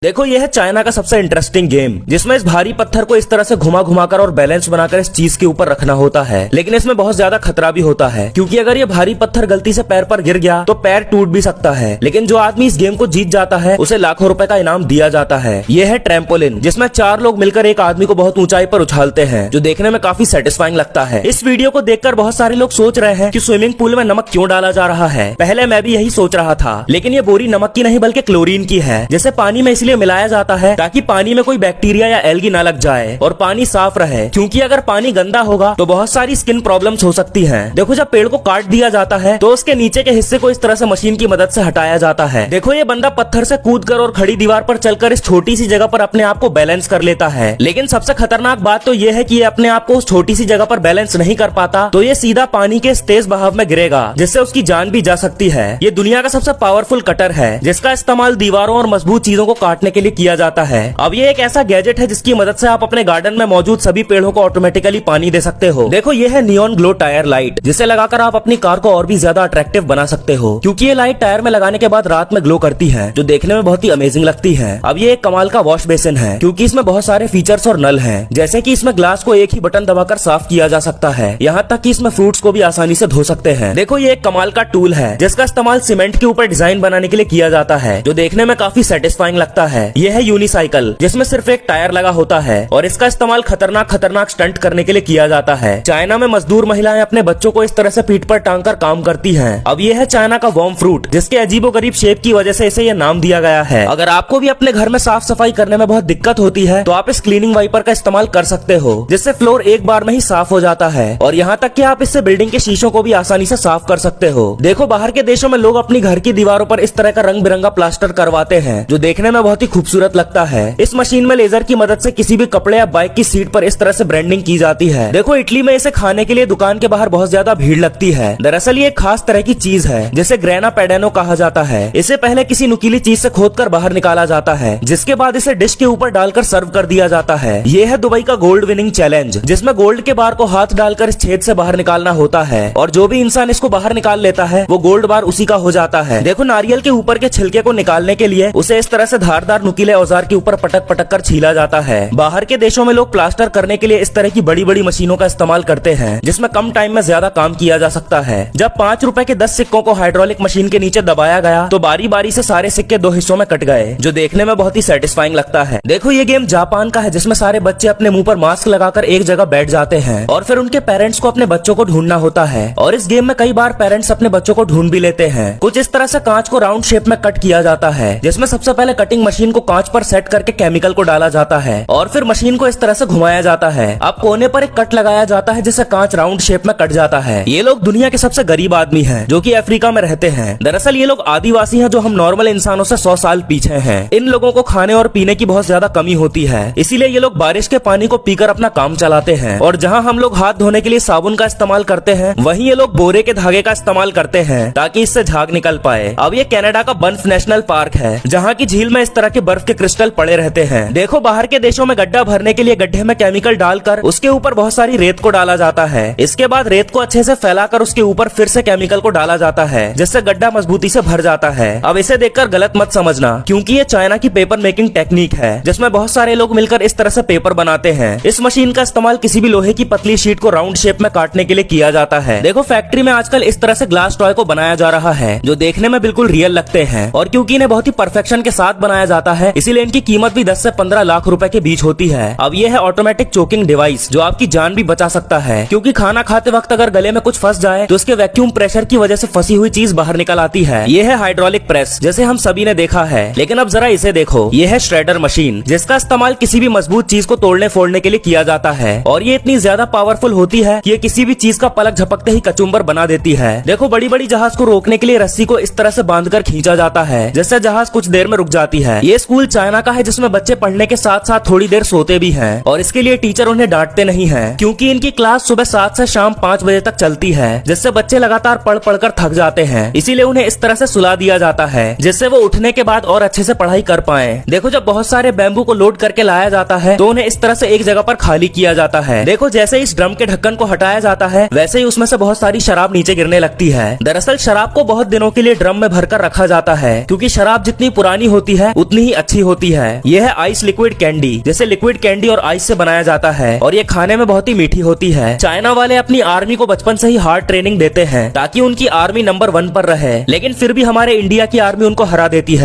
देखो ये है चाइना का सबसे इंटरेस्टिंग गेम, जिसमें इस भारी पत्थर को इस तरह से घुमा घुमाकर और बैलेंस बनाकर इस चीज के ऊपर रखना होता है। लेकिन इसमें बहुत ज्यादा खतरा भी होता है, क्योंकि अगर ये भारी पत्थर गलती से पैर पर गिर गया तो पैर टूट भी सकता है। लेकिन जो आदमी इस गेम को जीत जाता है उसे लाखों रुपए का इनाम दिया जाता है। ये है ट्रैम्पोलिन, जिसमें 4 लोग मिलकर एक आदमी को बहुत ऊंचाई पर उछालते हैं, जो देखने में काफी सेटिस्फाइंग लगता है। इस वीडियो को देखकर बहुत सारे लोग सोच रहे हैं कि स्विमिंग पूल में नमक क्यों डाला जा रहा है। पहले मैं भी यही सोच रहा था, लेकिन ये बोरी नमक की नहीं बल्कि क्लोरीन की है, जिसे पानी में इसलिए मिलाया जाता है ताकि पानी में कोई बैक्टीरिया या एल्गी ना लग जाए और पानी साफ रहे। क्योंकि अगर पानी गंदा होगा तो बहुत सारी स्किन प्रॉब्लम्स हो सकती हैं। देखो जब पेड़ को काट दिया जाता है तो उसके नीचे के हिस्से को इस तरह से मशीन की मदद से हटाया जाता है। देखो ये बंदा पत्थर से कूदकर और खड़ी दीवार पर चलकर इस छोटी सी जगह पर अपने आप को बैलेंस कर लेता है। लेकिन सबसे खतरनाक बात तो ये है कि ये अपने आप को उस छोटी सी जगह पर बैलेंस नहीं कर पाता तो ये सीधा पानी के तेज बहाव में गिरेगा, जिससे उसकी जान भी जा सकती है। ये दुनिया का सबसे पावरफुल कटर है, जिसका इस्तेमाल दीवारों और मजबूत चीजों को काटने के लिए किया जाता है। अब ये एक ऐसा गैजेट है जिसकी मदद से आप अपने गार्डन में मौजूद सभी पेड़ों को ऑटोमेटिकली पानी दे सकते हो। देखो ये है नियॉन ग्लो टायर लाइट, जिसे लगाकर आप अपनी कार को और भी ज्यादा अट्रैक्टिव बना सकते हो, क्योंकि ये लाइट टायर में लगाने के बाद रात में ग्लो करती है, जो देखने में बहुत ही अमेजिंग लगती है। अब ये एक कमाल का वॉश बेसिन है, क्योंकि इसमें बहुत सारे फीचर्स और नल हैं, जैसे कि इसमें ग्लास को एक ही बटन दबाकर साफ किया जा सकता है, यहाँ तक कि इसमें फ्रूट्स को भी आसानी से धो सकते हैं। देखो ये एक कमाल का टूल है, जिसका इस्तेमाल सीमेंट के ऊपर डिजाइन बनाने के लिए किया जाता है, जो देखने में काफी सेटिस्फाइंग लगता है। ये है यूनिसाइकिल, जिसमें सिर्फ एक टायर लगा होता है और इसका इस्तेमाल खतरनाक स्टंट करने के लिए किया जाता है। चाइना में मजदूर महिलाएं अपने बच्चों को इस तरह से पीठ पर टांग कर काम करती हैं। अब ये है चाइना का वर्म फ्रूट, जिसके अजीबोगरीब शेप की वजह से इसे ये नाम दिया गया है। अगर आपको भी अपने घर में साफ सफाई करने में बहुत दिक्कत होती है तो आप इस क्लीनिंग वाइपर का इस्तेमाल कर सकते हो, जिससे फ्लोर एक बार में ही साफ हो जाता है और यहाँ तक कि आप इससे बिल्डिंग के शीशों को भी आसानी से साफ कर सकते हो। देखो बाहर के देशों में लोग अपनी घर की दीवारों पर इस तरह का रंग बिरंगा प्लास्टर करवाते हैं, जो देखने में बहुत ही खूबसूरत लगता है। इस मशीन में लेजर की मदद से किसी भी कपड़े या बाइक की सीट पर इस तरह से ब्रांडिंग की जाती है। देखो इटली में इसे खाने के लिए दुकान के बाहर बहुत ज्यादा भीड़ लगती है। दरअसल ये एक खास तरह की चीज है, जिसे ग्रेना पेडेनो कहा जाता है। इसे पहले किसी नुकीली चीज से खोदकर बाहर निकाला जाता है, जिसके बाद इसे डिश के ऊपर डालकर सर्व कर दिया जाता है। ये है दुबई का गोल्ड विनिंग चैलेंज, जिसमें गोल्ड के बार को हाथ डालकर इस छेद से बाहर निकालना होता है और जो भी इंसान इसको बाहर निकाल लेता है वो गोल्ड बार उसी का हो जाता है। देखो नारियल के ऊपर के छिलके को निकालने के लिए उसे इस तरह से धारदार नुकीले औजार के ऊपर पटक पटक कर छीला जाता है। बाहर के देशों में लोग प्लास्टर करने के लिए इस तरह की बड़ी बड़ी मशीनों का इस्तेमाल करते हैं, जिसमें कम टाइम में ज्यादा काम किया जा सकता है। जब 5 रुपए के 10 सिक्कों को हाइड्रोलिक मशीन के नीचे दबाया गया तो बारी बारी से सारे सिक्के 2 हिस्सों में कट गए, जो देखने में बहुत ही सेटिस्फाइंग लगता है। देखो ये गेम जापान का है, जिसमें सारे बच्चे अपने मुंह पर मास्क लगाकर एक जगह बैठ जाते हैं और फिर उनके पेरेंट्स को अपने बच्चों को ढूंढना होता है। और इस गेम में कई बार पेरेंट्स अपने बच्चों को ढूंढ भी लेते हैं। कुछ इस तरह से कांच को राउंड शेप में कट किया जाता है, जिसमें सबसे पहले कटिंग मशीन को कांच पर सेट करके केमिकल को डाला जाता है और फिर मशीन को इस तरह से घुमाया जाता है। अब कोने पर एक कट लगाया जाता है, जिससे कांच राउंड शेप में कट जाता है। ये लोग दुनिया के सबसे गरीब आदमी हैं, जो कि अफ्रीका में रहते हैं। दरअसल ये लोग आदिवासी हैं, जो हम नॉर्मल इंसानों से 100 साल पीछे हैं। इन लोगों को खाने और पीने की बहुत ज्यादा कमी होती है, इसीलिए ये लोग बारिश के पानी को पीकर अपना काम चलाते हैं। और जहाँ हम लोग हाथ धोने के लिए साबुन का इस्तेमाल करते हैं, वहीं ये लोग बोरे के धागे का इस्तेमाल करते हैं ताकि इससे झाग निकल पाए। अब ये कनाडा का बंफ नेशनल पार्क है, जहाँ की झील में इस तरह के बर्फ के क्रिस्टल पड़े रहते हैं। देखो बाहर के देशों में गड्ढा भरने के लिए गड्ढे में केमिकल डालकर उसके ऊपर बहुत सारी रेत को डाला जाता है। इसके बाद रेत को अच्छे से फैलाकर उसके ऊपर फिर से केमिकल को डाला जाता है, जिससे गड्ढा मजबूती से भर जाता है। अब इसे देखकर गलत मत समझना, क्योंकि ये चाइना की पेपर मेकिंग टेक्निक है, जिसमें बहुत सारे लोग मिलकर इस तरह से पेपर बनाते हैं। इस मशीन का इस्तेमाल किसी भी लोहे की पतली शीट को राउंड शेप में काटने के लिए किया जाता है। देखो फैक्ट्री में आजकल इस तरह से ग्लास टॉय को बनाया जा रहा है, जो देखने में बिल्कुल रियल लगते हैं और क्योंकि इन्हें बहुत ही परफेक्शन के साथ बनाया जाता है, इसीलिए इनकी कीमत भी 10 से 15 लाख रुपए के बीच होती है। अब ये है ऑटोमेटिक चोकिंग डिवाइस, जो आपकी जान भी बचा सकता है, क्योंकि खाना खाते वक्त अगर गले में कुछ फंस जाए तो उसके वैक्यूम प्रेशर की वजह से फंसी हुई चीज बाहर निकल आती है। ये है हाइड्रोलिक प्रेस, जैसे हम सभी ने देखा है, लेकिन अब जरा इसे देखो। ये है श्रेडर मशीन, जिसका इस्तेमाल किसी भी मजबूत चीज को तोड़ने फोड़ने के लिए किया जाता है और ये इतनी ज्यादा पावरफुल होती है कि ये किसी भी चीज का पलक झपकते ही कचुम्बर बना देती है। देखो बड़ी बड़ी जहाज को रोकने के लिए रस्सी को इस तरह से बांधकर खींचा जाता है, जिससे जहाज कुछ देर में रुक जाती है। ये स्कूल चाइना का है, जिसमें बच्चे पढ़ने के साथ साथ थोड़ी देर सोते भी हैं और इसके लिए टीचर उन्हें डांटते नहीं है, क्योंकि इनकी क्लास सुबह 7 से शाम 5 बजे तक चलती है, जिससे बच्चे लगातार पढ़ पढ़कर थक जाते हैं। इसीलिए उन्हें इस तरह से सुला दिया जाता है, जिससे वो उठने के बाद और अच्छे से पढ़ाई कर पाए। देखो जब बहुत सारे बैम्बू को लोड करके लाया जाता है तो उन्हें इस तरह से एक जगह पर खाली किया जाता है। देखो जैसे इस ड्रम के ढक्कन को हटाया जाता है, वैसे ही उसमें से बहुत सारी शराब नीचे गिरने लगती है। दरअसल शराब को बहुत दिनों के लिए ड्रम में भरकर रखा जाता है, क्योंकि शराब जितनी पुरानी होती है उतनी ही अच्छी होती है। यह है आइस लिक्विड कैंडी। जैसे लिक्विड कैंडी और आइस से बनाया जाता है और ये खाने में बहुत ही मीठी होती है। चाइना वाले अपनी आर्मी को बचपन से ही हार्ड ट्रेनिंग देते हैं ताकि उनकी आर्मी नंबर 1 पर रहे, लेकिन फिर भी हमारे इंडिया की आर्मी उनको हरा देती है।